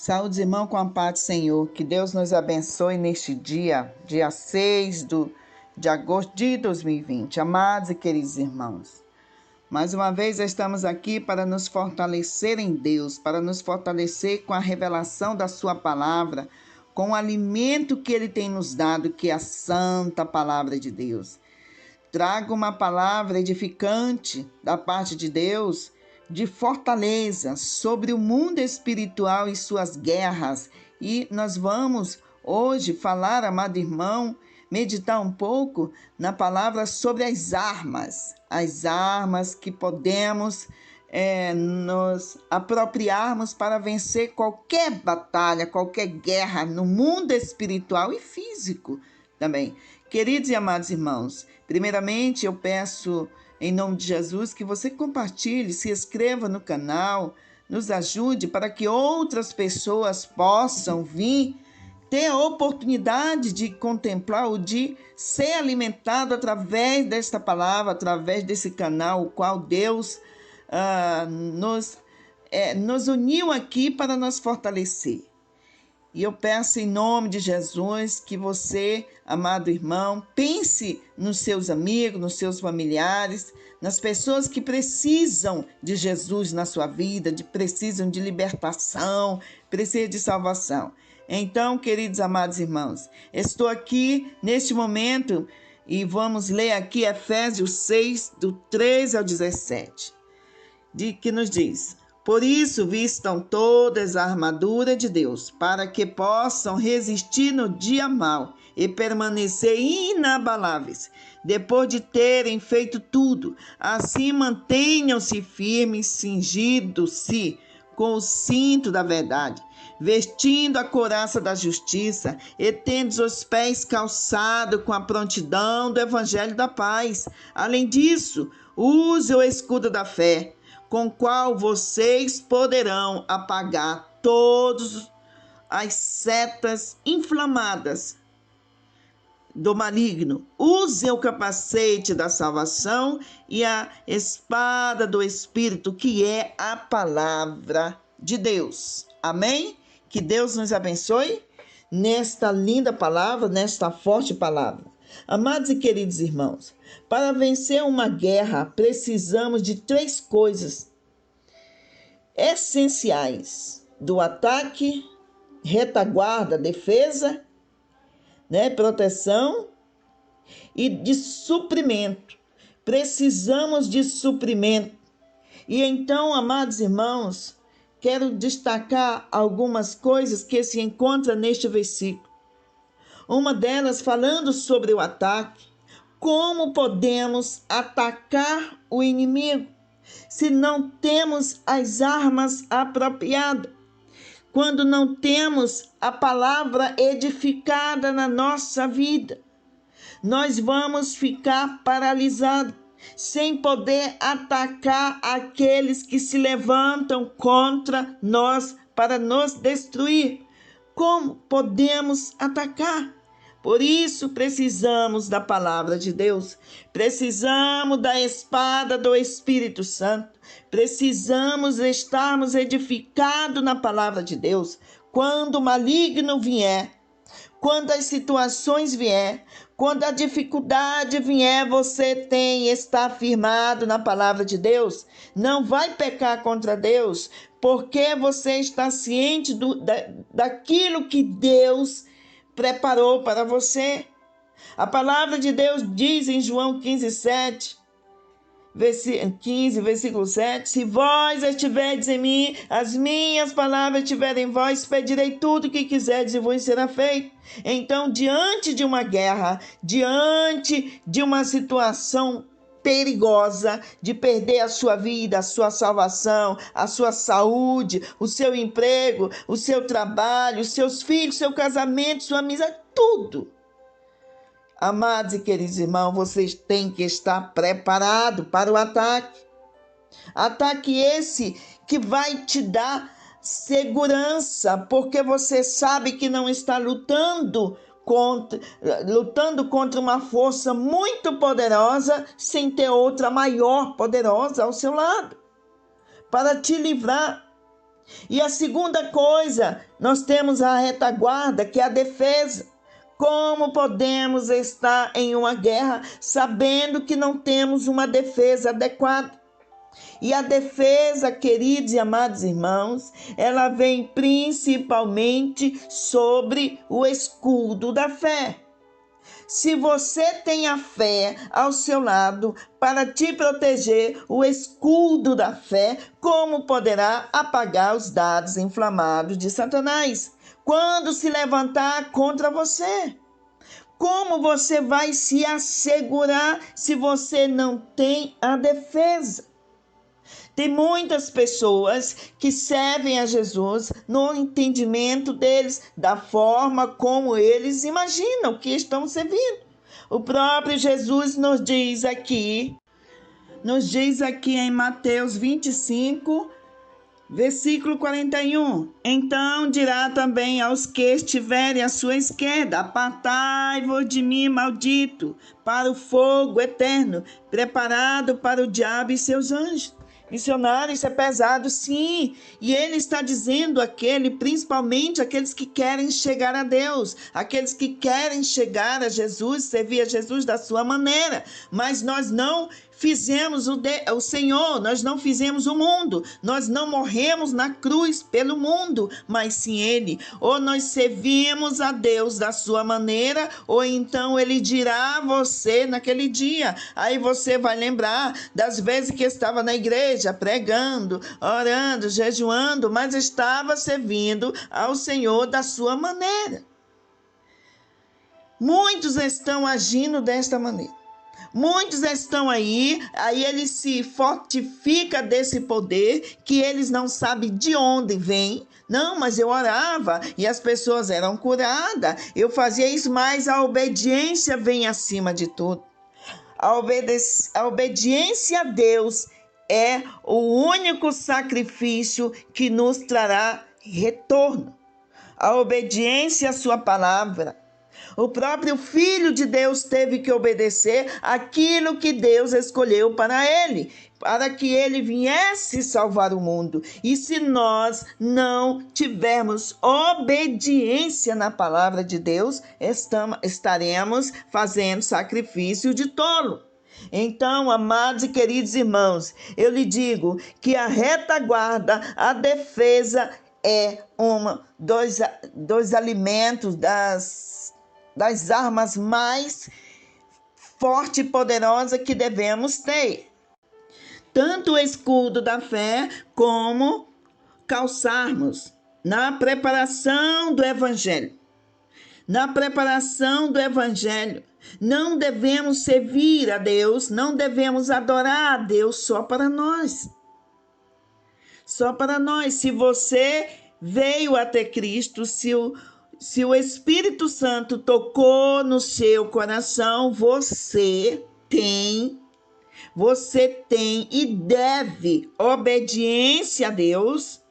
Saúde, irmão, com a paz do Senhor. Que Deus nos abençoe neste dia 6 de agosto de 2020. Amados e queridos irmãos, mais uma vez estamos aqui para nos fortalecer em Deus, para nos fortalecer com a revelação da sua palavra, com o alimento que Ele tem nos dado, que é a santa palavra de Deus. Trago uma palavra edificante da parte de Deus, de fortaleza sobre o mundo espiritual e suas guerras. E nós vamos hoje falar, amado irmão, meditar um pouco na palavra sobre as armas que podemos nos apropriarmos para vencer qualquer batalha, qualquer guerra no mundo espiritual e físico também. Queridos e amados irmãos, primeiramente eu peço em nome de Jesus que você compartilhe, se inscreva no canal, nos ajude para que outras pessoas possam vir ter a oportunidade de contemplar ou de ser alimentado através desta palavra, através desse canal, o qual Deus nos uniu aqui para nos fortalecer. E eu peço em nome de Jesus que você, amado irmão, pense nos seus amigos, nos seus familiares, nas pessoas que precisam de Jesus na sua vida, precisam de libertação, precisam de salvação. Então, queridos amados irmãos, estou aqui neste momento e vamos ler aqui Efésios 6, do 13 ao 17, que nos diz: por isso, vistam todas a armadura de Deus, para que possam resistir no dia mau e permanecer inabaláveis, depois de terem feito tudo. Assim, mantenham-se firmes, cingidos-se com o cinto da verdade, vestindo a couraça da justiça e tendo os pés calçados com a prontidão do evangelho da paz. Além disso, use o escudo da fé, com o qual vocês poderão apagar todas as setas inflamadas do maligno. Use o capacete da salvação e a espada do Espírito, que é a palavra de Deus. Amém? Que Deus nos abençoe nesta linda palavra, nesta forte palavra. Amados e queridos irmãos, para vencer uma guerra, precisamos de 3 coisas essenciais: do ataque, retaguarda, defesa, proteção e de suprimento. Precisamos de suprimento. E então, amados irmãos, quero destacar algumas coisas que se encontram neste versículo. Uma delas falando sobre o ataque. Como podemos atacar o inimigo se não temos as armas apropriadas? Quando não temos a palavra edificada na nossa vida, nós vamos ficar paralisados, sem poder atacar aqueles que se levantam contra nós para nos destruir. Como podemos atacar? Por isso precisamos da palavra de Deus, precisamos da espada do Espírito Santo, precisamos estarmos edificados na palavra de Deus. Quando o maligno vier, quando as situações vier, quando a dificuldade vier, você tem que estar firmado na palavra de Deus. Não vai pecar contra Deus, porque você está ciente daquilo que Deus preparou para você. A palavra de Deus diz em João 15, versículo 7: se vós estiverdes em mim, as minhas palavras estiverem em vós, pedirei tudo o que quiserdes e vos será feito. Então, diante de uma guerra, diante de uma situação perigosa, de perder a sua vida, a sua salvação, a sua saúde, o seu emprego, o seu trabalho, os seus filhos, seu casamento, sua amizade, tudo. Amados e queridos irmãos, vocês têm que estar preparados para o ataque. Ataque esse que vai te dar segurança, porque você sabe que não está lutando contra uma força muito poderosa, sem ter outra maior poderosa ao seu lado, para te livrar. E a segunda coisa, nós temos a retaguarda, que é a defesa. Como podemos estar em uma guerra sabendo que não temos uma defesa adequada? E a defesa, queridos e amados irmãos, ela vem principalmente sobre o escudo da fé. Se você tem a fé ao seu lado para te proteger, o escudo da fé, como poderá apagar os dardos inflamados de Satanás quando se levantar contra você? Como você vai se assegurar se você não tem a defesa? Tem muitas pessoas que servem a Jesus no entendimento deles, da forma como eles imaginam que estão servindo. O próprio Jesus nos diz aqui em Mateus 25, versículo 41. Então dirá também aos que estiverem à sua esquerda: apartai-vos de mim, maldito, para o fogo eterno, preparado para o diabo e seus anjos. Missionário, isso é pesado, sim. E ele está dizendo principalmente aqueles que querem chegar a Deus, aqueles que querem chegar a Jesus, servir a Jesus da sua maneira. Mas nós não fizemos o Senhor, nós não fizemos o mundo, nós não morremos na cruz pelo mundo, mas sim Ele. Ou nós servimos a Deus da sua maneira, ou então Ele dirá a você naquele dia. Aí você vai lembrar das vezes que estava na igreja, pregando, orando, jejuando, mas estava servindo ao Senhor da sua maneira. Muitos estão agindo desta maneira. Muitos estão aí ele se fortifica desse poder que eles não sabem de onde vem. Não, mas eu orava e as pessoas eram curadas. Eu fazia isso, mas a obediência vem acima de tudo. A obediência a Deus é o único sacrifício que nos trará retorno. A obediência à sua palavra. O próprio Filho de Deus teve que obedecer aquilo que Deus escolheu para ele, para que ele viesse salvar o mundo. E se nós não tivermos obediência na palavra de Deus, estaremos fazendo sacrifício de tolo. Então, amados e queridos irmãos, eu lhe digo que a retaguarda, a defesa é dos alimentos, das armas mais forte e poderosa que devemos ter. Tanto o escudo da fé como calçarmos na preparação do evangelho. Na preparação do evangelho, não devemos servir a Deus, não devemos adorar a Deus só para nós. Só para nós. Se você veio até Cristo, se o Espírito Santo tocou no seu coração, você tem e deve obediência a Deus,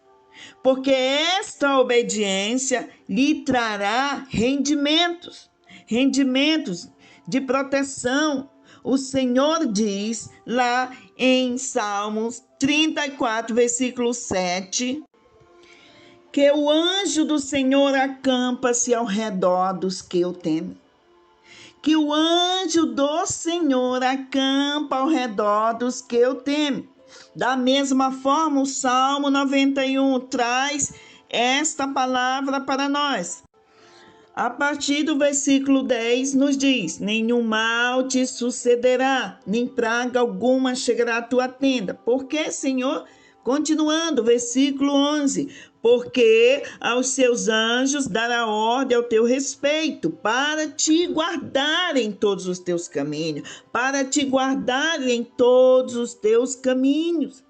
porque esta obediência lhe trará rendimentos de proteção. O Senhor diz lá em Salmos 34, versículo 7, que o anjo do Senhor acampa-se ao redor dos que o temem. Que o anjo do Senhor acampa ao redor dos que o temem. Da mesma forma, o Salmo 91 traz esta palavra para nós. A partir do versículo 10 nos diz: nenhum mal te sucederá, nem praga alguma chegará à tua tenda. Por quê, Senhor? Continuando, versículo 11, porque aos seus anjos dará ordem ao teu respeito, para te guardar em todos os teus caminhos, para te guardar em todos os teus caminhos.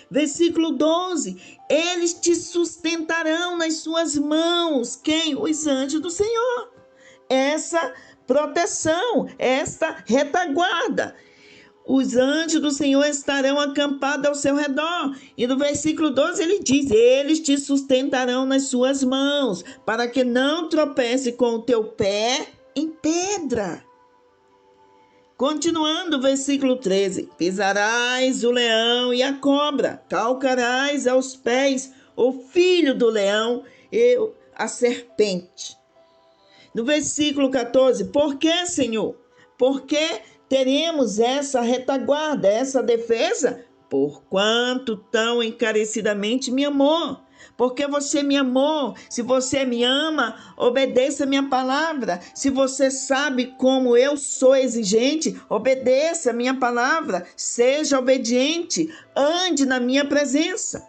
Versículo 12, eles te sustentarão nas suas mãos. Quem? Os anjos do Senhor. Essa proteção, esta retaguarda. Os anjos do Senhor estarão acampados ao seu redor. E no versículo 12 ele diz: eles te sustentarão nas suas mãos, para que não tropece com o teu pé em pedra. Continuando, versículo 13: pisarás o leão e a cobra, calcarás aos pés o filho do leão e a serpente. No versículo 14, por que, Senhor? Por que teremos essa retaguarda, essa defesa? Porquanto tão encarecidamente me amou. Porque você me amou. Se você me ama, obedeça a minha palavra. Se você sabe como eu sou exigente, obedeça a minha palavra. Seja obediente. Ande na minha presença.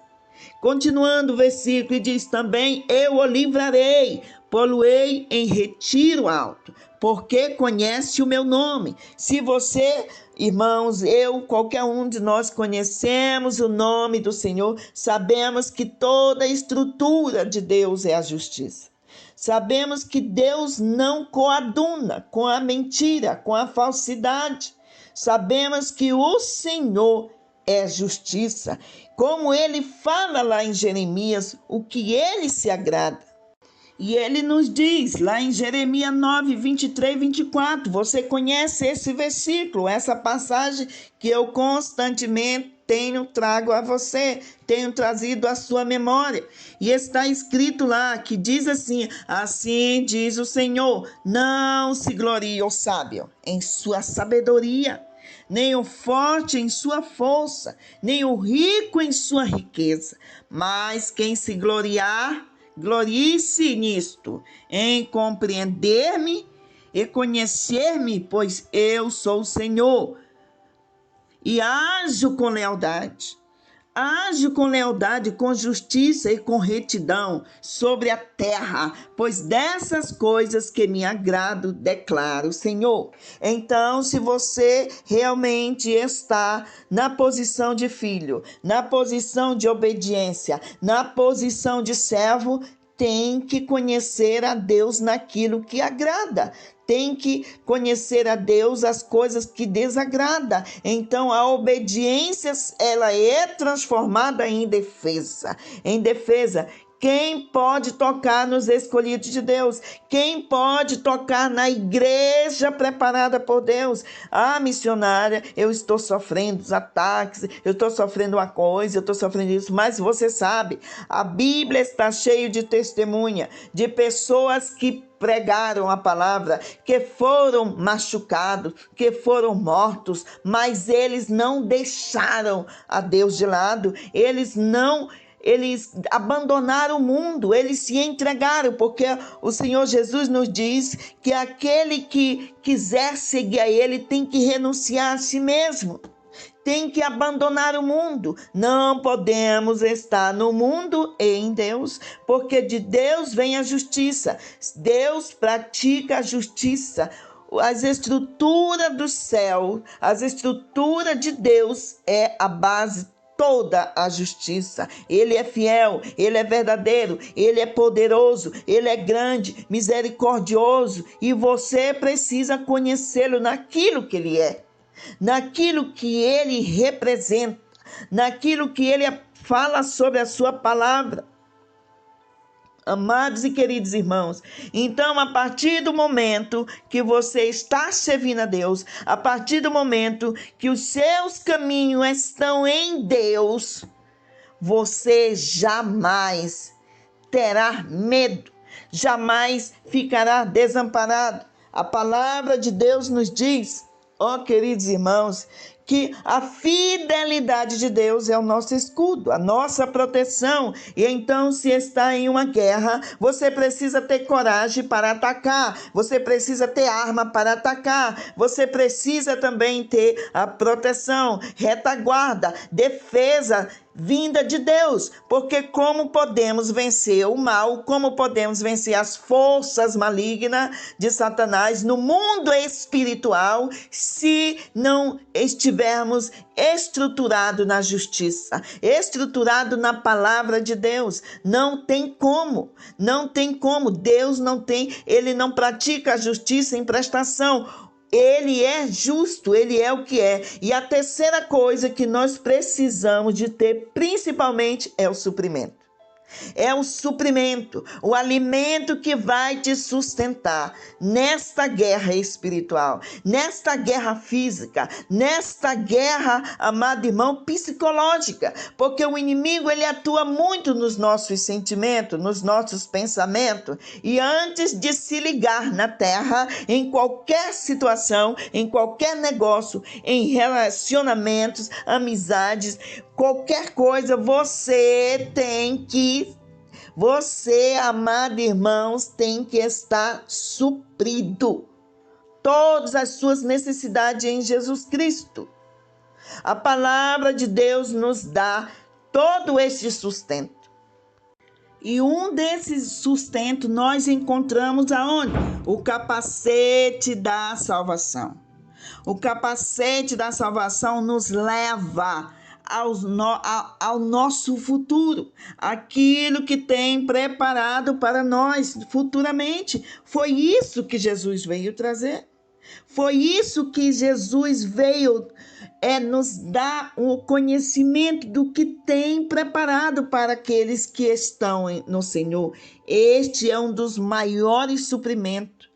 Continuando o versículo, diz também: eu o livrarei, pô-lo-ei em retiro alto, porque conhece o meu nome. Se você, irmãos, qualquer um de nós conhecemos o nome do Senhor, sabemos que toda a estrutura de Deus é a justiça. Sabemos que Deus não coaduna com a mentira, com a falsidade. Sabemos que o Senhor é justiça. Como ele fala lá em Jeremias, o que ele se agrada. E ele nos diz lá em Jeremias 9, 23 e 24, você conhece esse versículo, essa passagem que eu constantemente trago a você, tenho trazido à sua memória. E está escrito lá, que diz assim: assim diz o Senhor, não se glorie o sábio em sua sabedoria, nem o forte em sua força, nem o rico em sua riqueza, mas quem se gloriar, glorie-se nisto, em compreender-me e conhecer-me, pois eu sou o Senhor, e ajo com lealdade. Ajo com lealdade, com justiça e com retidão sobre a terra, pois dessas coisas que me agrado, declara o Senhor. Então, se você realmente está na posição de filho, na posição de obediência, na posição de servo, tem que conhecer a Deus naquilo que agrada. Tem que conhecer a Deus as coisas que desagrada. Então a obediência, ela é transformada em defesa. Em defesa. Quem pode tocar nos escolhidos de Deus? Quem pode tocar na igreja preparada por Deus? Ah, missionária, eu estou sofrendo os ataques, eu estou sofrendo uma coisa, eu estou sofrendo isso, mas você sabe, a Bíblia está cheia de testemunha, de pessoas que pregaram a palavra, que foram machucados, que foram mortos, mas eles não deixaram a Deus de lado, eles abandonaram o mundo, eles se entregaram, porque o Senhor Jesus nos diz que aquele que quiser seguir a Ele tem que renunciar a si mesmo, tem que abandonar o mundo. Não podemos estar no mundo e em Deus, porque de Deus vem a justiça, Deus pratica a justiça. As estruturas do céu, as estruturas de Deus é a base toda a justiça. Ele é fiel, ele é verdadeiro, ele é poderoso, ele é grande, misericordioso, e você precisa conhecê-lo naquilo que ele é, naquilo que ele representa, naquilo que ele fala sobre a sua palavra. Amados e queridos irmãos, então a partir do momento que você está servindo a Deus, a partir do momento que os seus caminhos estão em Deus, você jamais terá medo, jamais ficará desamparado. A palavra de Deus nos diz, queridos irmãos, que a fidelidade de Deus é o nosso escudo, a nossa proteção. E então, se está em uma guerra, você precisa ter coragem para atacar, você precisa ter arma para atacar, você precisa também ter a proteção, retaguarda, defesa vinda de Deus, porque como podemos vencer o mal, como podemos vencer as forças malignas de Satanás no mundo espiritual, se não estivermos estruturado na justiça, estruturado na palavra de Deus? Não tem como, Deus ele não pratica a justiça em prestação. Ele é justo, ele é o que é. E a terceira coisa que nós precisamos de ter, principalmente, é o suprimento. É o suprimento, o alimento que vai te sustentar nesta guerra espiritual, nesta guerra física, nesta guerra, amado irmão, psicológica, porque o inimigo ele atua muito nos nossos sentimentos, nos nossos pensamentos, e antes de se ligar na terra, em qualquer situação, em qualquer negócio, em relacionamentos, amizades, qualquer coisa, você, amado irmãos, tem que estar suprido. Todas as suas necessidades em Jesus Cristo. A palavra de Deus nos dá todo este sustento. E um desses sustentos nós encontramos aonde? O capacete da salvação. O capacete da salvação nos leva ao nosso futuro, aquilo que tem preparado para nós futuramente. Foi isso que Jesus veio trazer. Foi isso que Jesus veio nos dar o conhecimento do que tem preparado para aqueles que estão no Senhor. Este é um dos maiores suprimentos,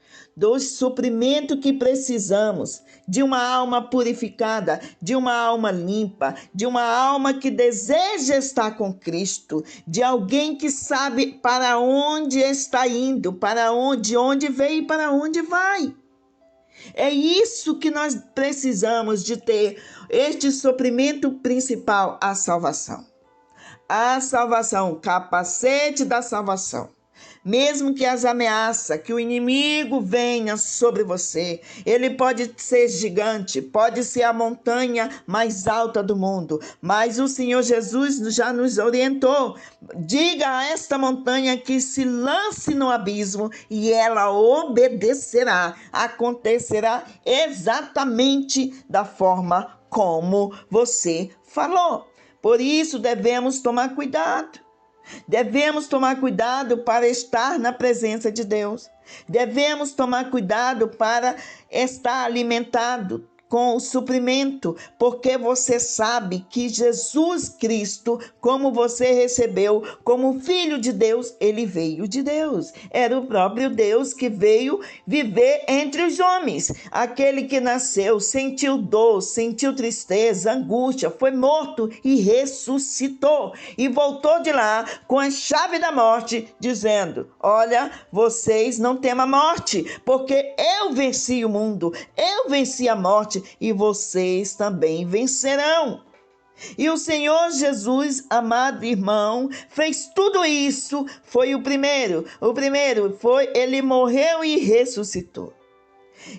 que precisamos, de uma alma purificada, de uma alma limpa, de uma alma que deseja estar com Cristo, de alguém que sabe para onde está indo, de onde veio e para onde vai. É isso que nós precisamos de ter, este suprimento principal, a salvação. A salvação, capacete da salvação. Mesmo que as ameaças, que o inimigo venha sobre você, ele pode ser gigante, pode ser a montanha mais alta do mundo, mas o Senhor Jesus já nos orientou. Diga a esta montanha que se lance no abismo e ela obedecerá. Acontecerá exatamente da forma como você falou. Por isso devemos tomar cuidado. Devemos tomar cuidado para estar na presença de Deus. Devemos tomar cuidado para estar alimentado com o suprimento, porque você sabe que Jesus Cristo, como você recebeu como filho de Deus, ele veio de Deus. Era o próprio Deus que veio viver entre os homens. Aquele que nasceu, sentiu dor, sentiu tristeza, angústia, foi morto e ressuscitou. E voltou de lá com a chave da morte, dizendo: olha, vocês não temam a morte, porque eu venci o mundo, eu venci a morte, e vocês também vencerão. E o Senhor Jesus, amado irmão, fez tudo isso. Foi o primeiro foi, ele morreu e ressuscitou.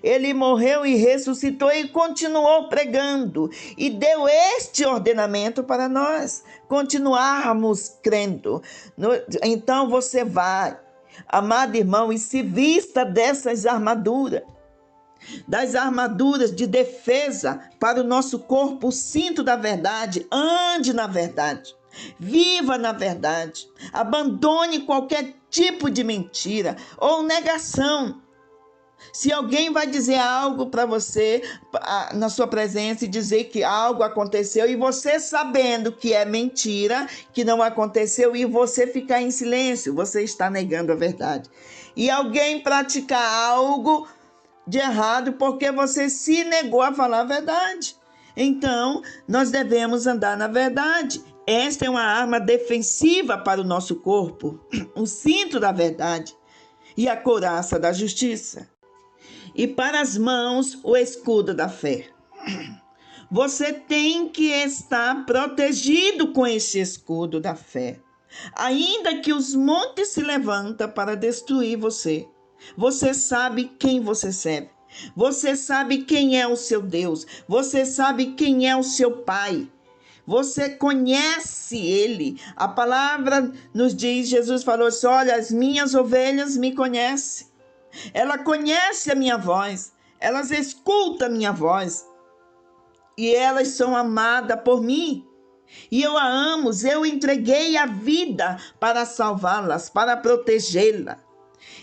Ele morreu e ressuscitou e continuou pregando e deu este ordenamento para nós continuarmos crendo. Então você vai, amado irmão, e se vista dessas armaduras. Das armaduras de defesa para o nosso corpo, o cinto da verdade. Ande na verdade, viva na verdade, abandone qualquer tipo de mentira ou negação. Se alguém vai dizer algo para você na sua presença e dizer que algo aconteceu e você sabendo que é mentira, que não aconteceu, e você ficar em silêncio, você está negando a verdade. E alguém praticar algo de errado porque você se negou a falar a verdade. Então, nós devemos andar na verdade. Esta é uma arma defensiva para o nosso corpo, o cinto da verdade e a couraça da justiça. E para as mãos, o escudo da fé. Você tem que estar protegido com esse escudo da fé. Ainda que os montes se levantem para destruir você, você sabe quem você serve. Você sabe quem é o seu Deus. Você sabe quem é o seu Pai. Você conhece Ele. A palavra nos diz, Jesus falou assim: olha, as minhas ovelhas me conhecem. Ela conhece a minha voz. Elas escutam a minha voz. E elas são amadas por mim. E eu a amo. Eu entreguei a vida para salvá-las, para protegê-las.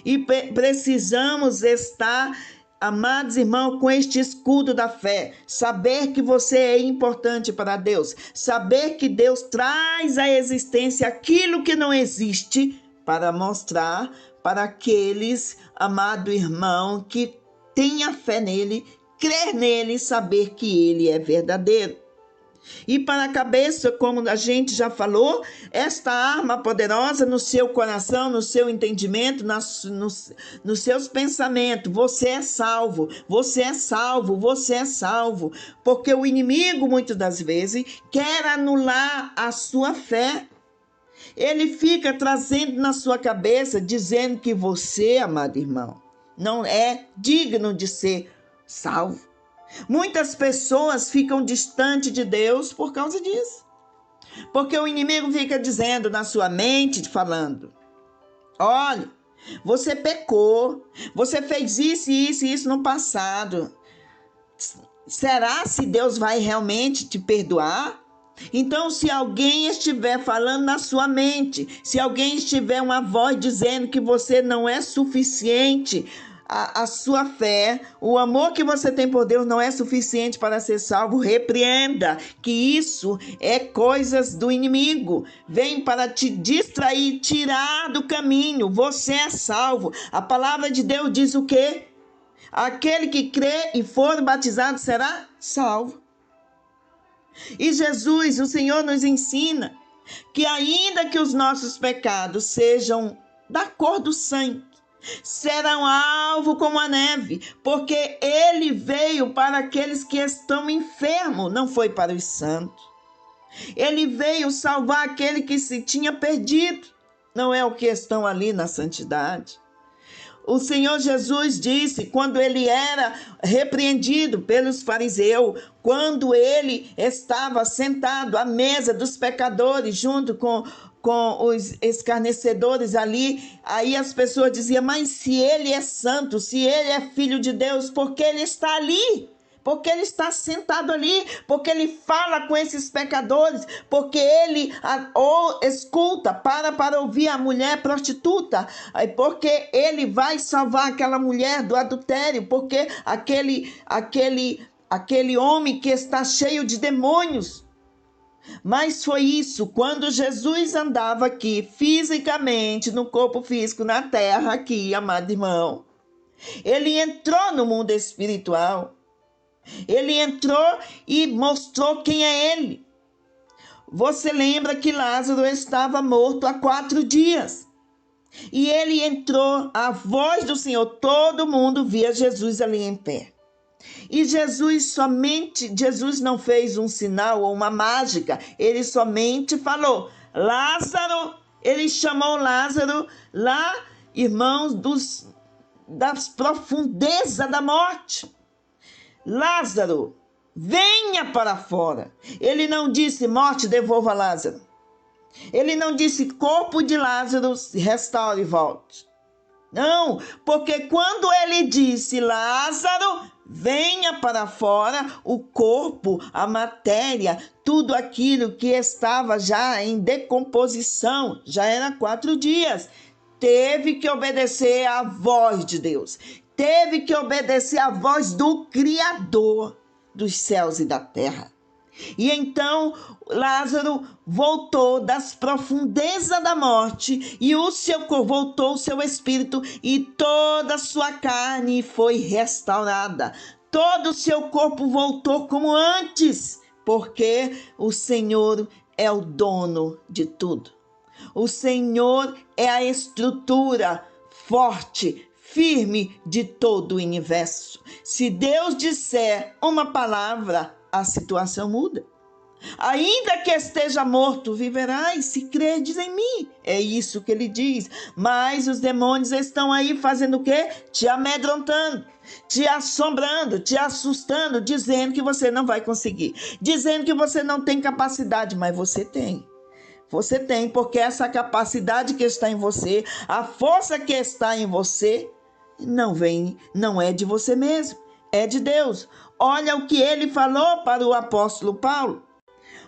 E precisamos estar Amados irmãos, com este escudo da fé, saber que você é importante para Deus, saber que Deus traz à existência aquilo que não existe para mostrar para aqueles, amado irmão, que tenha fé nele, crer nele, saber que ele é verdadeiro. E para a cabeça, como a gente já falou, esta arma poderosa no seu coração, no seu entendimento, nos seus pensamentos. Você é salvo, você é salvo, você é salvo. Porque o inimigo, muitas das vezes, quer anular a sua fé. Ele fica trazendo na sua cabeça, dizendo que você, amado irmão, não é digno de ser salvo. Muitas pessoas ficam distantes de Deus por causa disso. Porque o inimigo fica dizendo na sua mente, falando: olha, você pecou, você fez isso, isso e isso no passado. Será se Deus vai realmente te perdoar? Então, se alguém estiver falando na sua mente, se alguém estiver uma voz dizendo que você não é suficiente, a sua fé, o amor que você tem por Deus não é suficiente para ser salvo, repreenda que isso é coisas do inimigo. Vem para te distrair, tirar do caminho. Você é salvo. A palavra de Deus diz o quê? Aquele que crê e for batizado será salvo. E Jesus, o Senhor, nos ensina que ainda que os nossos pecados sejam da cor do sangue, serão alvo como a neve, porque ele veio para aqueles que estão enfermos, não foi para os santos. Ele veio salvar aquele que se tinha perdido, não é o que estão ali na santidade. O Senhor Jesus disse, quando ele era repreendido pelos fariseus, quando ele estava sentado à mesa dos pecadores, junto com os escarnecedores ali, aí as pessoas diziam, mas se ele é santo, se ele é filho de Deus, por que ele está ali? Porque ele está sentado ali, porque ele fala com esses pecadores, porque ele escuta, para ouvir a mulher prostituta, porque ele vai salvar aquela mulher do adultério, porque aquele homem que está cheio de demônios. Mas foi isso, quando Jesus andava aqui fisicamente, no corpo físico, na terra aqui, amado irmão, ele entrou no mundo espiritual. Ele entrou e mostrou quem é ele. Você lembra que Lázaro estava morto há 4 dias. E ele entrou, a voz do Senhor, todo mundo via Jesus ali em pé. E Jesus não fez um sinal ou uma mágica, ele somente falou, Lázaro, ele chamou Lázaro lá, irmãos, das profundezas da morte. Lázaro, venha para fora. Ele não disse, morte, devolva Lázaro. Ele não disse, corpo de Lázaro, restaure e volte. Não, porque quando ele disse, Lázaro, venha para fora, o corpo, a matéria, tudo aquilo que estava já em decomposição, já era 4 dias, teve que obedecer à voz de Deus. Teve que obedecer à voz do Criador dos céus e da terra. E então Lázaro voltou das profundezas da morte e voltou o seu espírito e toda a sua carne foi restaurada. Todo o seu corpo voltou como antes, porque o Senhor é o dono de tudo. O Senhor é a estrutura forte, firme de todo o universo. Se Deus disser uma palavra, a situação muda. Ainda que esteja morto, viverás se credes em mim. É isso que ele diz. Mas os demônios estão aí fazendo o quê? Te amedrontando, te assombrando, te assustando, dizendo que você não vai conseguir, dizendo que você não tem capacidade, mas você tem. Você tem, porque essa capacidade que está em você, a força que está em você, não é de você mesmo, é de Deus. Olha o que ele falou para o apóstolo Paulo.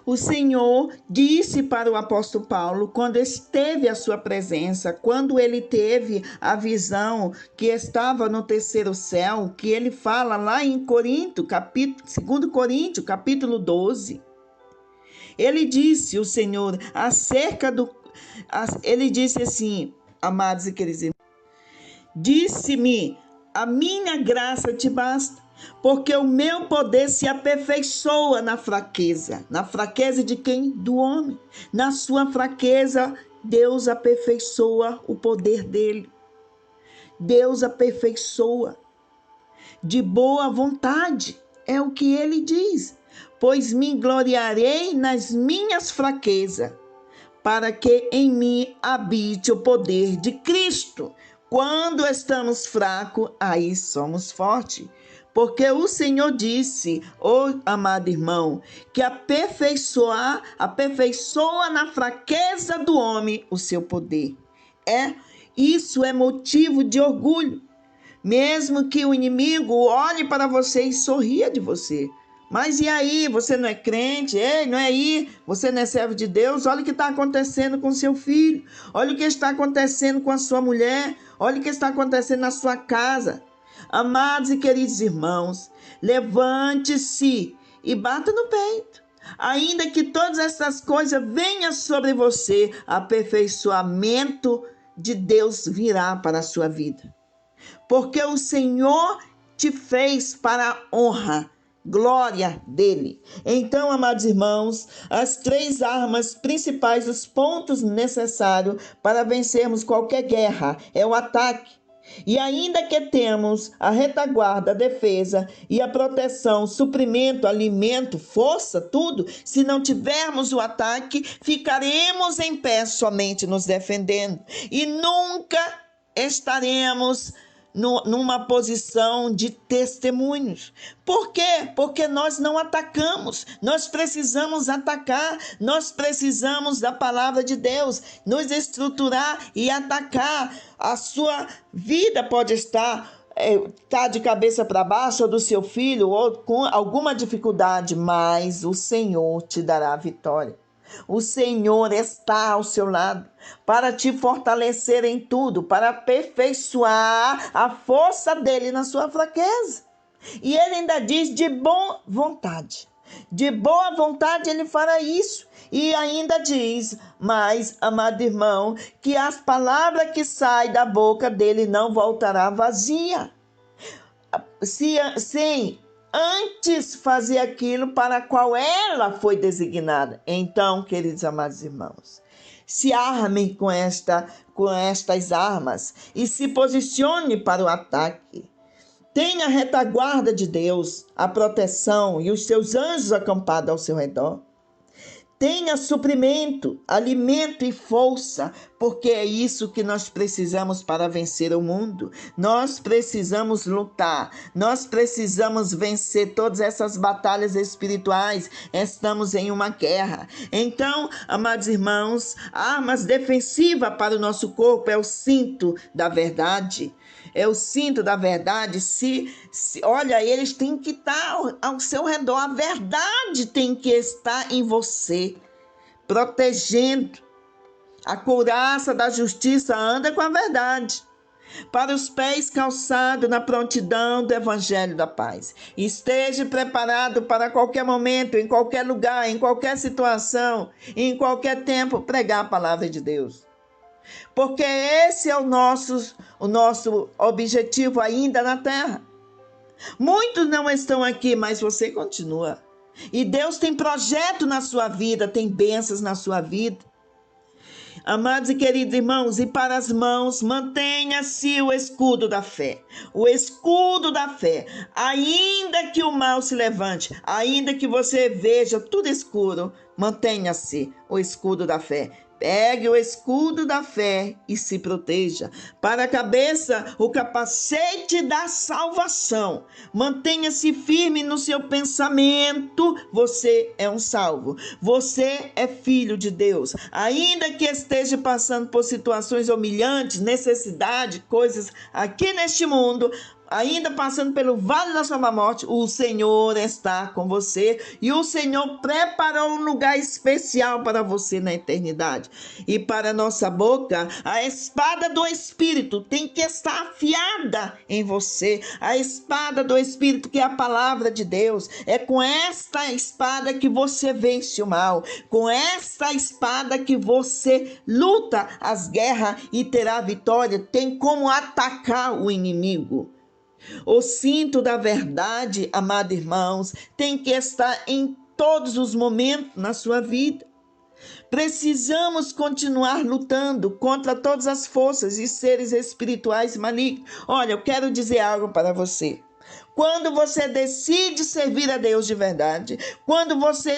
O Senhor disse para o apóstolo Paulo, quando esteve à sua presença, quando ele teve a visão que estava no terceiro céu, que ele fala lá em Corinto, 2 Coríntios, capítulo 12. Ele disse, o Senhor, ele disse assim, amados e queridos irmãos, disse-me, a minha graça te basta, porque o meu poder se aperfeiçoa na fraqueza. Na fraqueza de quem? Do homem. Na sua fraqueza, Deus aperfeiçoa o poder dele. Deus aperfeiçoa de boa vontade. É o que ele diz. Pois me gloriarei nas minhas fraquezas, para que em mim habite o poder de Cristo. Quando estamos fracos, aí somos fortes. Porque o Senhor disse, amado irmão, que aperfeiçoa na fraqueza do homem o seu poder. Isso é motivo de orgulho. Mesmo que o inimigo olhe para você e sorria de você. Mas e aí, você não é crente? Não é aí? Você não é servo de Deus? Olha o que está acontecendo com seu filho. Olha o que está acontecendo com a sua mulher. Olha o que está acontecendo na sua casa. Amados e queridos irmãos, levante-se e bata no peito. Ainda que todas essas coisas venham sobre você, aperfeiçoamento de Deus virá para a sua vida. Porque o Senhor te fez para a honra, glória dele. Então, amados irmãos, as 3 armas principais, os pontos necessários para vencermos qualquer guerra é o ataque. E ainda que temos a retaguarda, a defesa e a proteção, suprimento, alimento, força, tudo, se não tivermos o ataque, ficaremos em pé somente nos defendendo e nunca estaremos numa posição de testemunhos. Por quê? Porque nós não atacamos. Nós precisamos atacar. Nós precisamos da palavra de Deus nos estruturar e atacar. A sua vida pode estar de cabeça para baixo, ou do seu filho, ou com alguma dificuldade, mas o Senhor te dará a vitória. O Senhor está ao seu lado para te fortalecer em tudo, para aperfeiçoar a força dele na sua fraqueza. E ele ainda diz de boa vontade. De boa vontade ele fará isso. E ainda diz, mas, amado irmão, que as palavras que saem da boca dele não voltará vazia. Sim, antes fazer aquilo para qual ela foi designada. Então, queridos amados irmãos, se armem com estas armas e se posicione para o ataque. Tenha a retaguarda de Deus, a proteção e os seus anjos acampados ao seu redor. Tenha suprimento, alimento e força, porque é isso que nós precisamos para vencer o mundo. Nós precisamos lutar, nós precisamos vencer todas essas batalhas espirituais. Estamos em uma guerra. Então, amados irmãos, armas defensivas para o nosso corpo é o cinto da verdade. É o cinto da verdade. Olha, eles têm que estar ao seu redor. A verdade tem que estar em você, protegendo. A couraça da justiça anda com a verdade. Para os pés calçados na prontidão do evangelho da paz. Esteja preparado para qualquer momento, em qualquer lugar, em qualquer situação, em qualquer tempo, pregar a palavra de Deus. Porque esse é o nosso objetivo ainda na terra. Muitos não estão aqui, mas você continua. E Deus tem projeto na sua vida, tem bênçãos na sua vida. Amados e queridos irmãos, e para as mãos, mantenha-se o escudo da fé. O escudo da fé. Ainda que o mal se levante, ainda que você veja tudo escuro, mantenha-se o escudo da fé. Pegue o escudo da fé e se proteja. Para a cabeça, o capacete da salvação. Mantenha-se firme no seu pensamento. Você é um salvo. Você é filho de Deus. Ainda que esteja passando por situações humilhantes, necessidade, coisas aqui neste mundo, ainda passando pelo vale da sombra da morte, o Senhor está com você e o Senhor preparou um lugar especial para você na eternidade. E para nossa boca, a espada do Espírito tem que estar afiada em você. A espada do Espírito, que é a palavra de Deus, é com esta espada que você vence o mal, com esta espada que você luta as guerras e terá vitória, tem como atacar o inimigo. O cinto da verdade, amados irmãos, tem que estar em todos os momentos na sua vida. Precisamos continuar lutando contra todas as forças e seres espirituais malignos. Olha, eu quero dizer algo para você. Quando você decide servir a Deus de verdade, quando você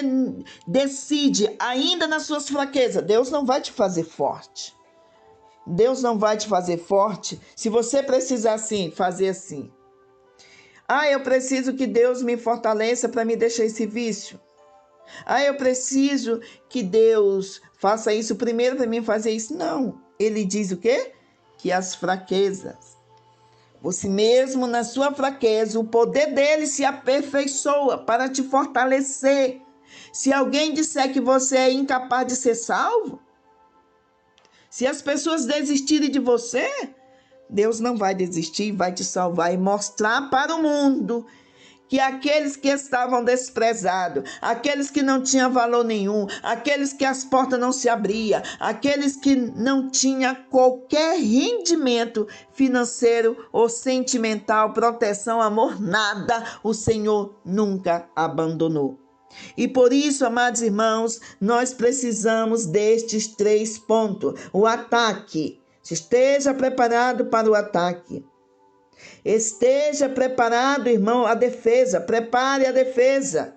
decide, ainda nas suas fraquezas, Deus não vai te fazer forte. Deus não vai te fazer forte se você precisar assim, fazer assim. Eu preciso que Deus me fortaleça para me deixar esse vício. Eu preciso que Deus faça isso primeiro para mim fazer isso. Não. Ele diz o quê? Que as fraquezas. Você mesmo na sua fraqueza, o poder dele se aperfeiçoa para te fortalecer. Se alguém disser que você é incapaz de ser salvo, se as pessoas desistirem de você, Deus não vai desistir, vai te salvar e mostrar para o mundo que aqueles que estavam desprezados, aqueles que não tinham valor nenhum, aqueles que as portas não se abriam, aqueles que não tinham qualquer rendimento financeiro ou sentimental, proteção, amor, nada, o Senhor nunca abandonou. E por isso, amados irmãos, nós precisamos destes 3 pontos. O ataque. Esteja preparado para o ataque. Esteja preparado, irmão, a defesa. Prepare a defesa.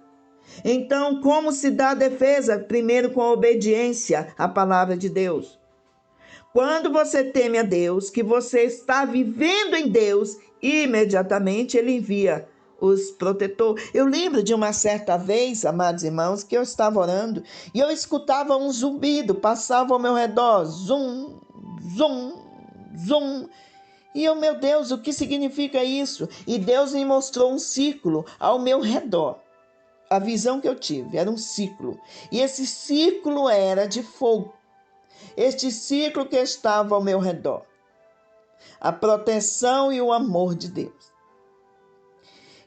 Então, como se dá a defesa? Primeiro, com a obediência à palavra de Deus. Quando você teme a Deus, que você está vivendo em Deus, imediatamente Ele envia os protetores. Eu lembro de uma certa vez, amados irmãos, que eu estava orando e eu escutava um zumbido, passava ao meu redor, zum, zum, zum. E eu, meu Deus, o que significa isso? E Deus me mostrou um círculo ao meu redor. A visão que eu tive era um círculo. E esse círculo era de fogo. Este círculo que estava ao meu redor. A proteção e o amor de Deus.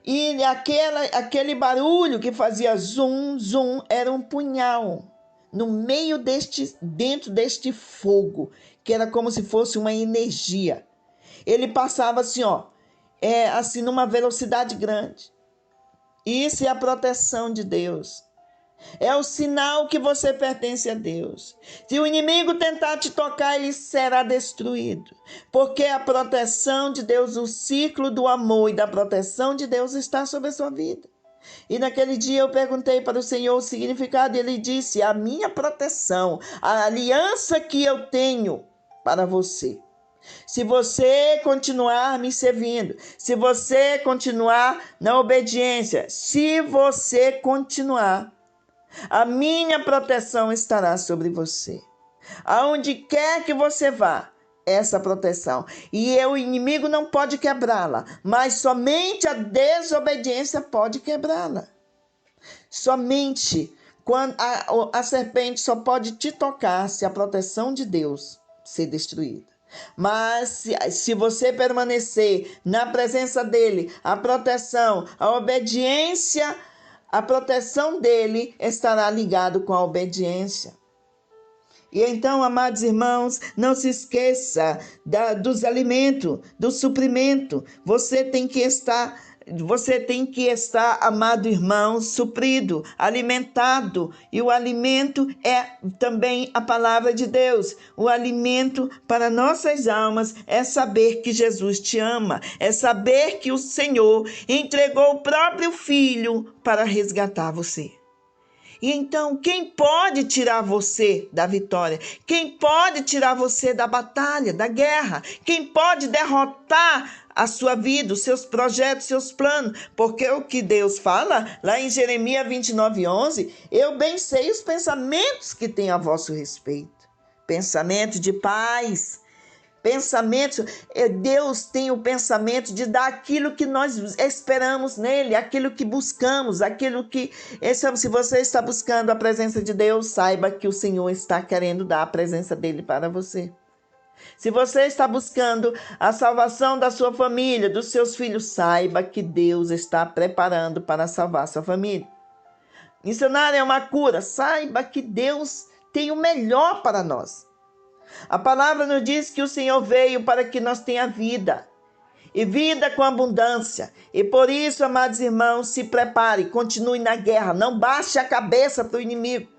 E aquele barulho que fazia zum, zum, era um punhal. No meio dentro deste fogo, que era como se fosse uma energia. Ele passava assim, assim numa velocidade grande. Isso é a proteção de Deus. É o sinal que você pertence a Deus. Se o inimigo tentar te tocar, ele será destruído. Porque a proteção de Deus, o ciclo do amor e da proteção de Deus está sobre a sua vida. E naquele dia eu perguntei para o Senhor o significado e Ele disse: a minha proteção, a aliança que eu tenho para você. Se você continuar me servindo, se você continuar na obediência, se você continuar, a minha proteção estará sobre você. Aonde quer que você vá, essa proteção. E o inimigo não pode quebrá-la, mas somente a desobediência pode quebrá-la. Somente quando a serpente só pode te tocar se a proteção de Deus ser destruída. Mas se você permanecer na presença dele, a proteção, a obediência, a proteção dele estará ligado com a obediência. E então, amados irmãos, não se esqueça dos alimentos, do suprimento. Você tem que estar, amado irmão, suprido, alimentado. E o alimento é também a palavra de Deus. O alimento para nossas almas é saber que Jesus te ama. É saber que o Senhor entregou o próprio Filho para resgatar você. E então, quem pode tirar você da vitória? Quem pode tirar você da batalha, da guerra? Quem pode derrotar a sua vida, os seus projetos, seus planos? Porque o que Deus fala, lá em Jeremias 29:11, eu bem sei os pensamentos que tenho a vosso respeito. Pensamento de paz, Pensamentos, Deus tem o pensamento de dar aquilo que nós esperamos nele, aquilo que buscamos, aquilo que... Se você está buscando a presença de Deus, saiba que o Senhor está querendo dar a presença dele para você. Se você está buscando a salvação da sua família, dos seus filhos, saiba que Deus está preparando para salvar sua família. Missionário é uma cura, saiba que Deus tem o melhor para nós. A palavra nos diz que o Senhor veio para que nós tenha vida, e vida com abundância. E por isso, amados irmãos, se prepare, continue na guerra, não baixe a cabeça para o inimigo.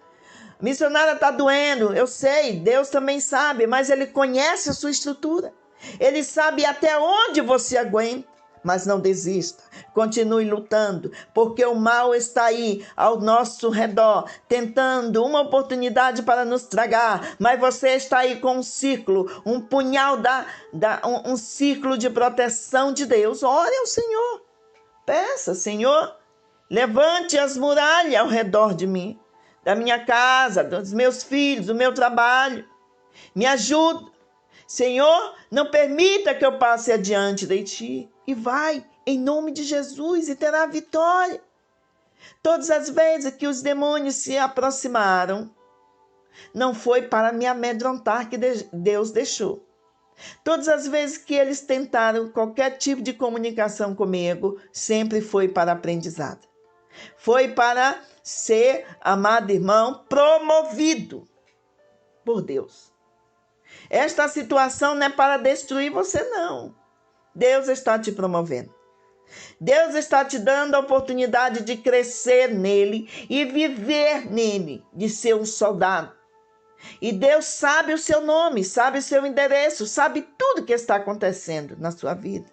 A missionária está doendo, eu sei, Deus também sabe, mas Ele conhece a sua estrutura. Ele sabe até onde você aguenta. Mas não desista, continue lutando, porque o mal está aí ao nosso redor, tentando uma oportunidade para nos tragar, mas você está aí com um ciclo, um punhal, um ciclo de proteção de Deus. Ore ao Senhor, peça, Senhor, levante as muralhas ao redor de mim, da minha casa, dos meus filhos, do meu trabalho, me ajuda. Senhor, não permita que eu passe adiante de ti. E vai, em nome de Jesus, e terá vitória. Todas as vezes que os demônios se aproximaram, não foi para me amedrontar que Deus deixou. Todas as vezes que eles tentaram qualquer tipo de comunicação comigo, sempre foi para aprendizado. Foi para ser, amado irmão, promovido por Deus. Esta situação não é para destruir você, não. Deus está te promovendo. Deus está te dando a oportunidade de crescer nele e viver nele, de ser um soldado. E Deus sabe o seu nome, sabe o seu endereço, sabe tudo que está acontecendo na sua vida.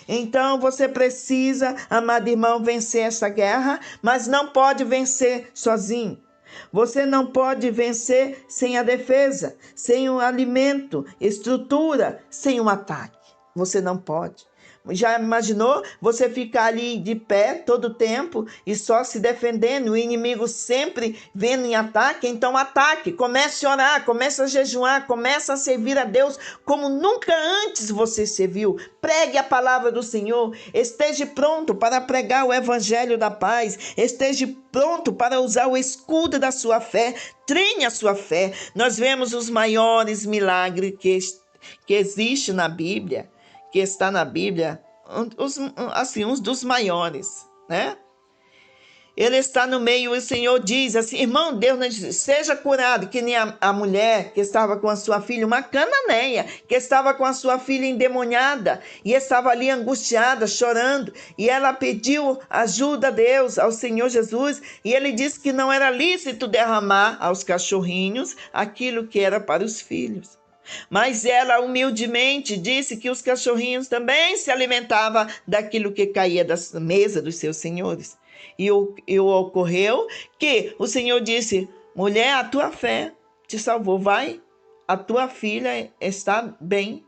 Então você precisa, amado irmão, vencer essa guerra, mas não pode vencer sozinho. Você não pode vencer sem a defesa, sem o alimento, estrutura, sem um ataque. Você não pode. Já imaginou você ficar ali de pé todo o tempo e só se defendendo, o inimigo sempre vendo em ataque? Então ataque, comece a orar, comece a jejuar, comece a servir a Deus como nunca antes você serviu. Pregue a palavra do Senhor, esteja pronto para pregar o evangelho da paz, esteja pronto para usar o escudo da sua fé, treine a sua fé. Nós vemos os maiores milagres que existem na Bíblia, que está na Bíblia, uns dos maiores, né? Ele está no meio, o Senhor diz assim, irmão, Deus não diz, seja curado, que nem a mulher que estava com a sua filha, uma cananeia, que estava com a sua filha endemoniada, e estava ali angustiada, chorando, e ela pediu ajuda a Deus, ao Senhor Jesus, e ele disse que não era lícito derramar aos cachorrinhos aquilo que era para os filhos. Mas ela humildemente disse que os cachorrinhos também se alimentavam daquilo que caía da mesa dos seus senhores. E ocorreu que o Senhor disse, mulher, a tua fé te salvou, vai, a tua filha está bem.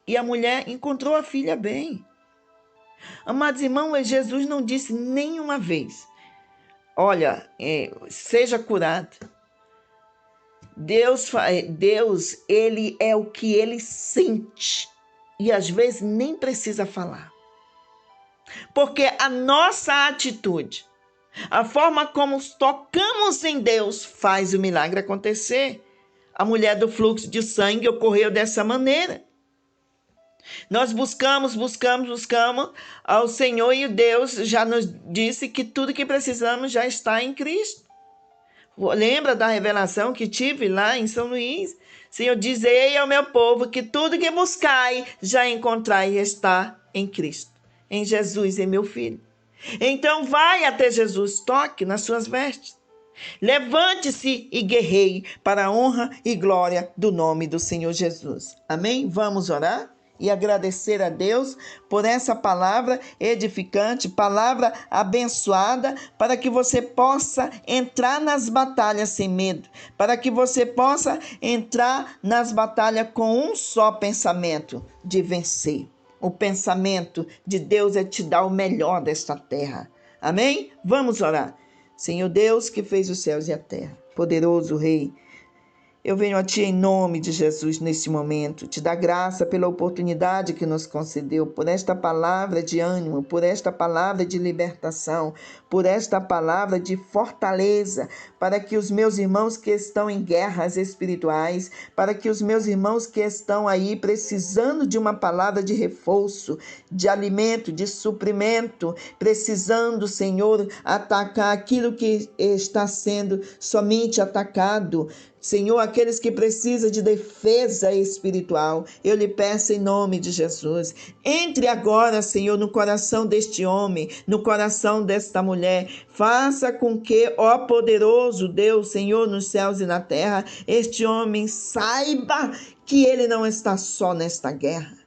E a mulher encontrou a filha bem. Amados irmãos, Jesus não disse nenhuma vez, olha, seja curado. Deus, ele é o que ele sente. E às vezes nem precisa falar. Porque a nossa atitude, a forma como tocamos em Deus, faz o milagre acontecer. A mulher do fluxo de sangue ocorreu dessa maneira. Nós buscamos ao Senhor e Deus já nos disse que tudo que precisamos já está em Cristo. Lembra da revelação que tive lá em São Luís? Senhor, dizei ao meu povo que tudo que buscai já encontrai e está em Cristo, em Jesus, em meu Filho. Então vai até Jesus, toque nas suas vestes. Levante-se e guerreie para a honra e glória do nome do Senhor Jesus. Amém? Vamos orar e agradecer a Deus por essa palavra edificante, palavra abençoada, para que você possa entrar nas batalhas sem medo, para que você possa entrar nas batalhas com um só pensamento, de vencer. O pensamento de Deus é te dar o melhor desta terra. Amém? Vamos orar. Senhor Deus, que fez os céus e a terra, poderoso Rei, Eu venho a Ti em nome de Jesus neste momento, te dar graça pela oportunidade que nos concedeu, por esta palavra de ânimo, por esta palavra de libertação, por esta palavra de fortaleza, para que os meus irmãos que estão em guerras espirituais, para que os meus irmãos que estão aí precisando de uma palavra de reforço, de alimento, de suprimento, precisando, Senhor, atacar aquilo que está sendo somente atacado, Senhor, aqueles que precisam de defesa espiritual, eu lhe peço em nome de Jesus. Entre agora, Senhor, no coração deste homem, no coração desta mulher. Faça com que, ó poderoso Deus, Senhor, nos céus e na terra, este homem saiba que ele não está só nesta guerra.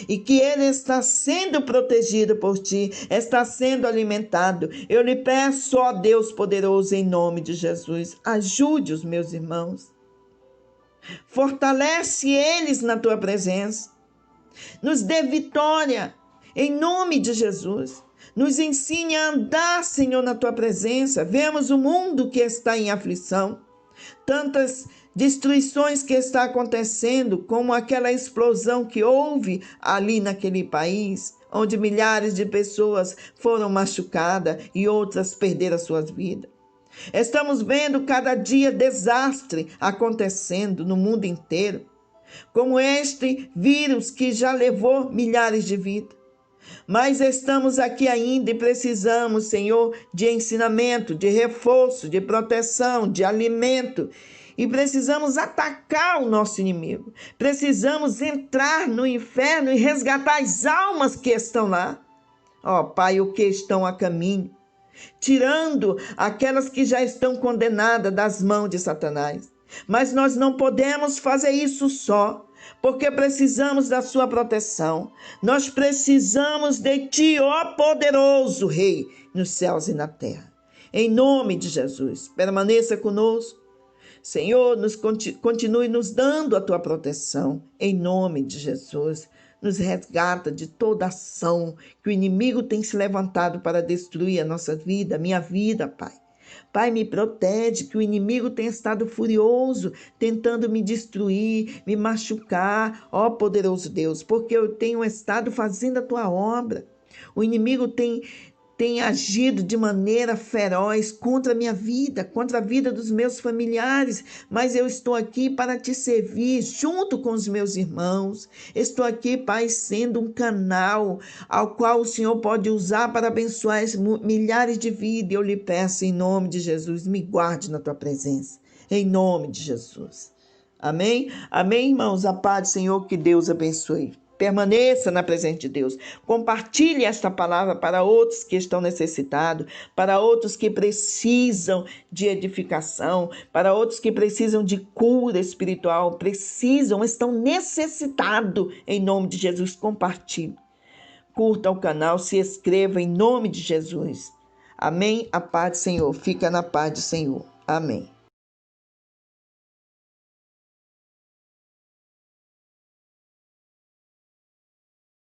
E que ele está sendo protegido por ti, está sendo alimentado. Eu lhe peço, ó Deus poderoso, em nome de Jesus, ajude os meus irmãos. Fortalece eles na tua presença. Nos dê vitória, em nome de Jesus. Nos ensine a andar, Senhor, na tua presença. Vemos o mundo que está em aflição. Tantas destruições que está acontecendo, como aquela explosão que houve ali naquele país, onde milhares de pessoas foram machucadas e outras perderam suas vidas. Estamos vendo cada dia desastre acontecendo no mundo inteiro, como este vírus que já levou milhares de vidas. Mas estamos aqui ainda e precisamos, Senhor, de ensinamento, de reforço, de proteção, de alimento. E precisamos atacar o nosso inimigo. Precisamos entrar no inferno e resgatar as almas que estão lá. Ó Pai, o que estão a caminho. Tirando aquelas que já estão condenadas das mãos de Satanás. Mas nós não podemos fazer isso só, porque precisamos da sua proteção. Nós precisamos de ti, ó poderoso Rei, nos céus e na terra. Em nome de Jesus, permaneça conosco. Senhor, continue nos dando a tua proteção. Em nome de Jesus, nos resgata de toda ação que o inimigo tem se levantado para destruir a nossa vida, a minha vida, Pai. Pai, me protege, que o inimigo tem estado furioso, tentando me destruir, me machucar, ó poderoso Deus, porque eu tenho estado fazendo a tua obra. O inimigo tem agido de maneira feroz contra a minha vida, contra a vida dos meus familiares, mas eu estou aqui para te servir junto com os meus irmãos. Estou aqui, Pai, sendo um canal ao qual o Senhor pode usar para abençoar milhares de vidas. Eu lhe peço em nome de Jesus, me guarde na tua presença, em nome de Jesus. Amém? Amém, irmãos? A paz do Senhor, que Deus abençoe. Permaneça na presença de Deus. Compartilhe esta palavra para outros que estão necessitados, para outros que precisam de edificação, para outros que precisam de cura espiritual, estão necessitados. Em nome de Jesus, compartilhe. Curta o canal, se inscreva em nome de Jesus. Amém? A paz do Senhor. Fica na paz do Senhor. Amém.